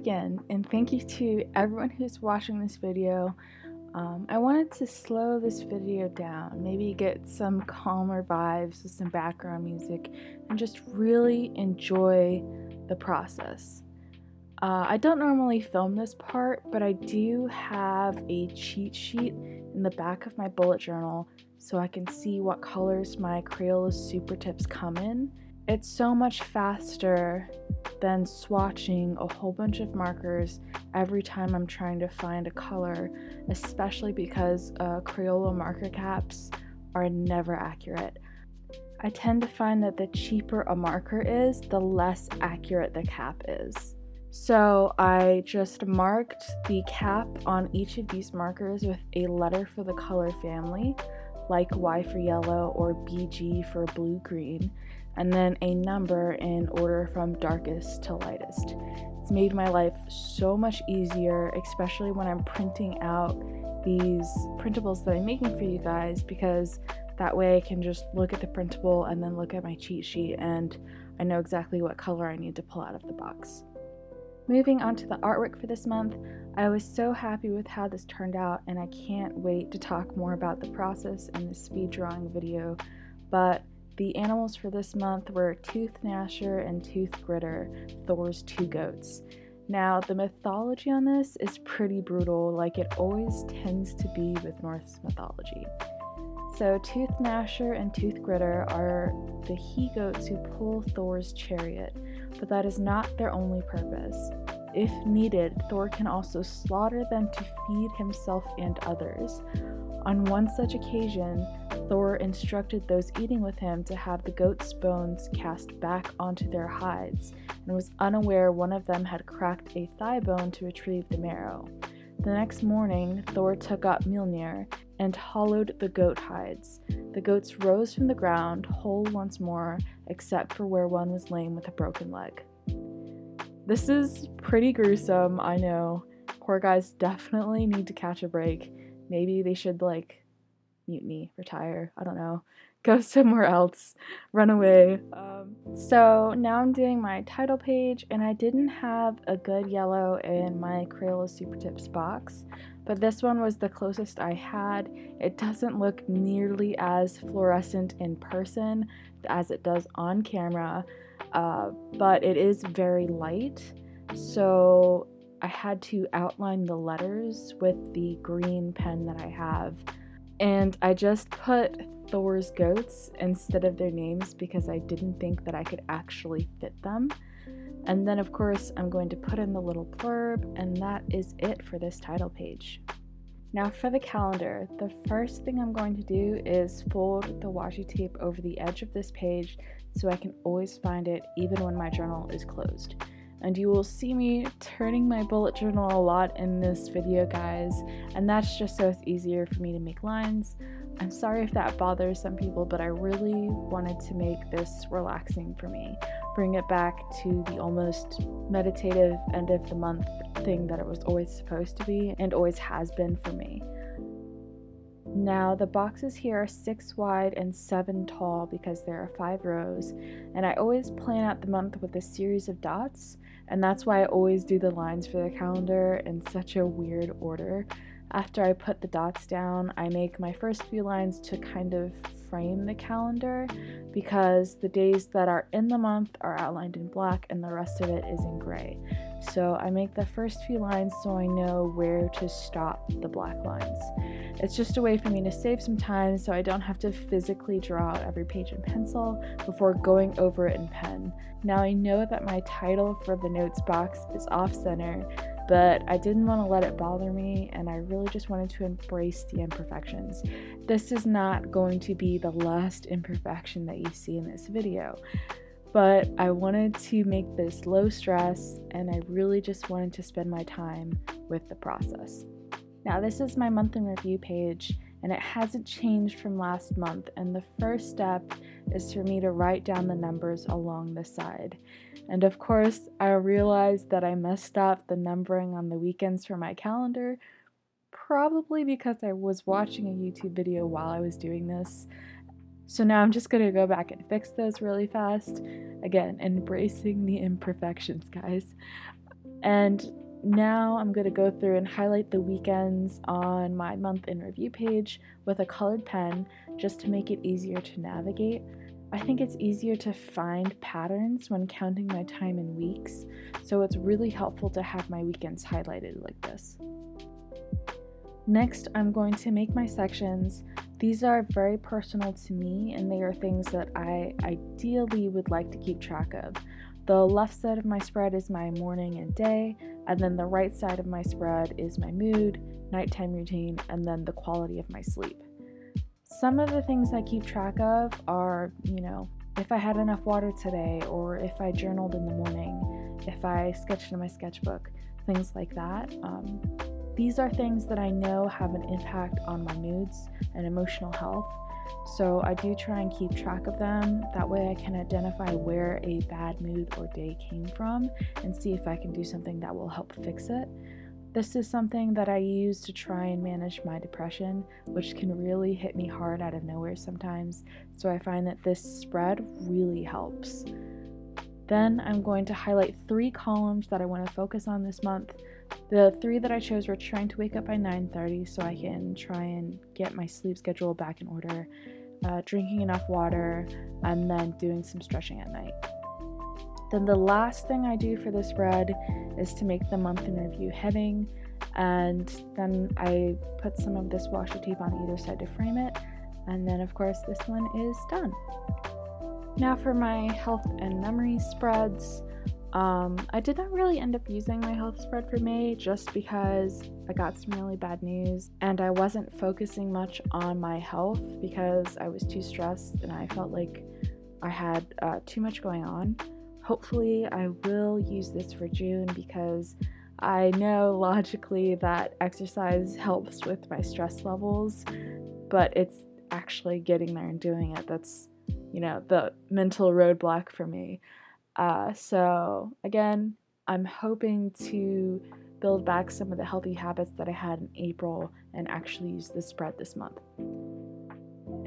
again, and thank you to everyone who's watching this video. I wanted to slow this video down, maybe get some calmer vibes with some background music, and just really enjoy the process. I don't normally film this part, but I do have a cheat sheet in the back of my bullet journal so I can see what colors my Crayola Super Tips come in. It's so much faster than swatching a whole bunch of markers every time I'm trying to find a color, especially because Crayola marker caps are never accurate. I tend to find that the cheaper a marker is, the less accurate the cap is. So I just marked the cap on each of these markers with a letter for the color family, like Y for yellow or BG for blue-green, and then a number in order from darkest to lightest. It's made my life so much easier, especially when I'm printing out these printables that I'm making for you guys, because that way I can just look at the printable and then look at my cheat sheet and I know exactly what color I need to pull out of the box. Moving on to the artwork for this month, I was so happy with how this turned out and I can't wait to talk more about the process in this speed drawing video, but the animals for this month were Tooth Gnasher and Tooth Gritter, Thor's two goats. Now, the mythology on this is pretty brutal, like it always tends to be with Norse mythology. So Tooth Gnasher and Tooth Gritter are the he-goats who pull Thor's chariot, but that is not their only purpose. If needed, Thor can also slaughter them to feed himself and others. On one such occasion, Thor instructed those eating with him to have the goat's bones cast back onto their hides, and was unaware one of them had cracked a thigh bone to retrieve the marrow. The next morning, Thor took up Mjolnir and hollowed the goat hides. The goats rose from the ground, whole once more, except for where one was lame with a broken leg. This is pretty gruesome, I know. Poor guys definitely need to catch a break. Maybe they should, mutiny, retire, I don't know, go somewhere else, run away. So now I'm doing my title page, and I didn't have a good yellow in my Crayola Super Tips box, but this one was the closest I had. It doesn't look nearly as fluorescent in person as it does on camera, but it is very light, so I had to outline the letters with the green pen that I have, and I just put Thor's goats instead of their names because I didn't think that I could actually fit them. And then of course I'm going to put in the little blurb, and that is it for this title page. Now for the calendar, the first thing I'm going to do is fold the washi tape over the edge of this page so I can always find it even when my journal is closed. And you will see me turning my bullet journal a lot in this video, guys, and that's just so it's easier for me to make lines. I'm sorry if that bothers some people, but I really wanted to make this relaxing for me, bring it back to the almost meditative end of the month thing that it was always supposed to be and always has been for me. Now the boxes here are 6 wide and 7 tall because there are 5 rows, and I always plan out the month with a series of dots, and that's why I always do the lines for the calendar in such a weird order. After I put the dots down, I make my first few lines to kind of frame the calendar, because the days that are in the month are outlined in black and the rest of it is in gray. So I make the first few lines so I know where to stop the black lines. It's just a way for me to save some time so I don't have to physically draw out every page in pencil before going over it in pen. Now I know that my title for the notes box is off center, but I didn't want to let it bother me, and I really just wanted to embrace the imperfections. This is not going to be the last imperfection that you see in this video, but I wanted to make this low stress, and I really just wanted to spend my time with the process. Now this is my month in review page, and it hasn't changed from last month, and the first step is for me to write down the numbers along the side. And of course, I realized that I messed up the numbering on the weekends for my calendar, probably because I was watching a YouTube video while I was doing this. So now I'm just going to go back and fix those really fast. Again, embracing the imperfections, guys. And now I'm going to go through and highlight the weekends on my month in review page with a colored pen just to make it easier to navigate. I think it's easier to find patterns when counting my time in weeks, so it's really helpful to have my weekends highlighted like this. Next, I'm going to make my sections. These are very personal to me, and they are things that I ideally would like to keep track of. The left side of my spread is my morning and day, and then the right side of my spread is my mood, nighttime routine, and then the quality of my sleep. Some of the things I keep track of are, if I had enough water today, or if I journaled in the morning, if I sketched in my sketchbook, things like that. These are things that I know have an impact on my moods and emotional health, so I do try and keep track of them. That way I can identify where a bad mood or day came from and see if I can do something that will help fix it. This is something that I use to try and manage my depression, which can really hit me hard out of nowhere sometimes, so I find that this spread really helps. Then I'm going to highlight 3 columns that I want to focus on this month. The 3 that I chose were trying to wake up by 9:30 so I can try and get my sleep schedule back in order, drinking enough water, and then doing some stretching at night. Then the last thing I do for this spread is to make the month in review heading, and then I put some of this washi tape on either side to frame it, and then of course this one is done. Now for my health and memory spreads. I did not really end up using my health spread for May just because I got some really bad news and I wasn't focusing much on my health because I was too stressed and I felt like I had too much going on. Hopefully I will use this for June because I know logically that exercise helps with my stress levels, but it's actually getting there and doing it that's, the mental roadblock for me. So again, I'm hoping to build back some of the healthy habits that I had in April and actually use this spread this month.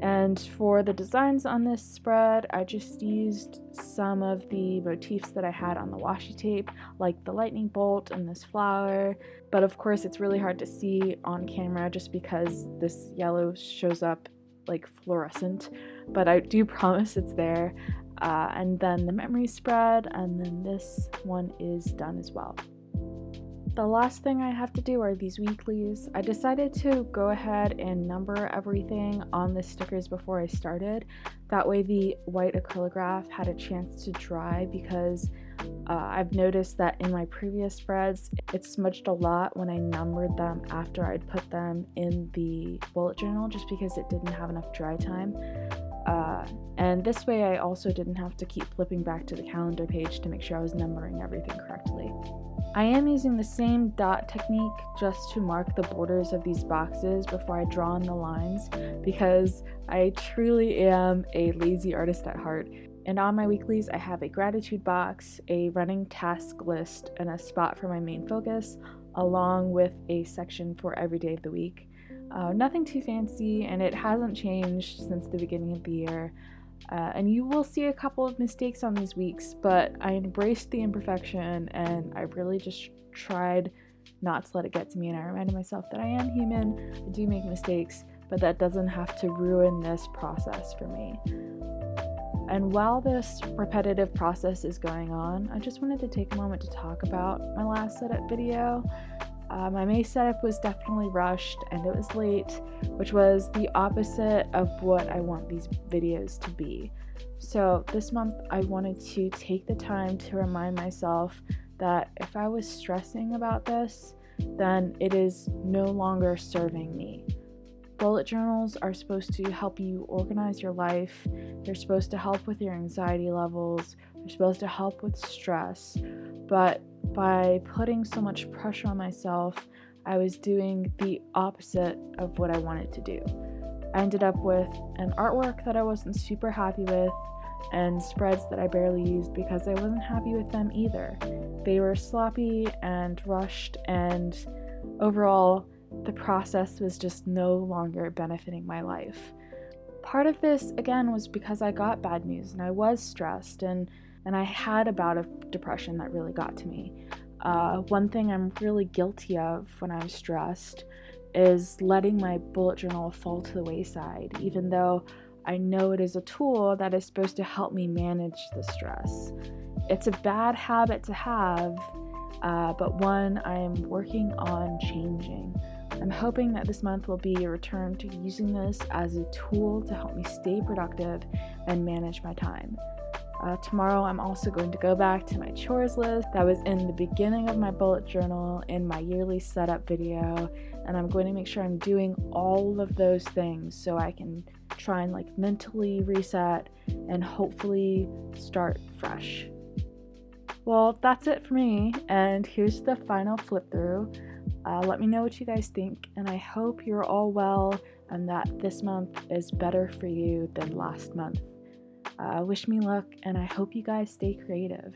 And for the designs on this spread, I just used some of the motifs that I had on the washi tape, like the lightning bolt and this flower. But of course, it's really hard to see on camera just because this yellow shows up like fluorescent, but I do promise it's there. And then the memory spread, and then this one is done as well. The last thing I have to do are these weeklies. I decided to go ahead and number everything on the stickers before I started. That way the white acrylograph had a chance to dry because I've noticed that in my previous spreads, it smudged a lot when I numbered them after I'd put them in the bullet journal just because it didn't have enough dry time. And this way I also didn't have to keep flipping back to the calendar page to make sure I was numbering everything correctly. I am using the same dot technique just to mark the borders of these boxes before I draw in the lines because I truly am a lazy artist at heart. And on my weeklies I have a gratitude box, a running task list, and a spot for my main focus, along with a section for every day of the week. Nothing too fancy, and it hasn't changed since the beginning of the year. And you will see a couple of mistakes on these weeks, but I embraced the imperfection and I really just tried not to let it get to me, and I reminded myself that I am human, I do make mistakes, but that doesn't have to ruin this process for me. And while this repetitive process is going on, I just wanted to take a moment to talk about my last setup video. My May setup was definitely rushed and it was late, which was the opposite of what I want these videos to be. So this month I wanted to take the time to remind myself that if I was stressing about this, then it is no longer serving me. Bullet journals are supposed to help you organize your life. They're supposed to help with your anxiety levels. They're supposed to help with stress. But by putting so much pressure on myself, I was doing the opposite of what I wanted to do. I ended up with an artwork that I wasn't super happy with and spreads that I barely used because I wasn't happy with them either. They were sloppy and rushed, and overall, the process was just no longer benefiting my life. Part of this, again, was because I got bad news and I was stressed and I had a bout of depression that really got to me. One thing I'm really guilty of when I'm stressed is letting my bullet journal fall to the wayside, even though I know it is a tool that is supposed to help me manage the stress. It's a bad habit to have, but one I am working on changing. I'm hoping that this month will be a return to using this as a tool to help me stay productive and manage my time. Tomorrow I'm also going to go back to my chores list that was in the beginning of my bullet journal in my yearly setup video, and I'm going to make sure I'm doing all of those things so I can try and mentally reset and hopefully start fresh. Well, that's it for me, and here's the final flip through. Let me know what you guys think, and I hope you're all well and that this month is better for you than last month. Wish me luck, and I hope you guys stay creative.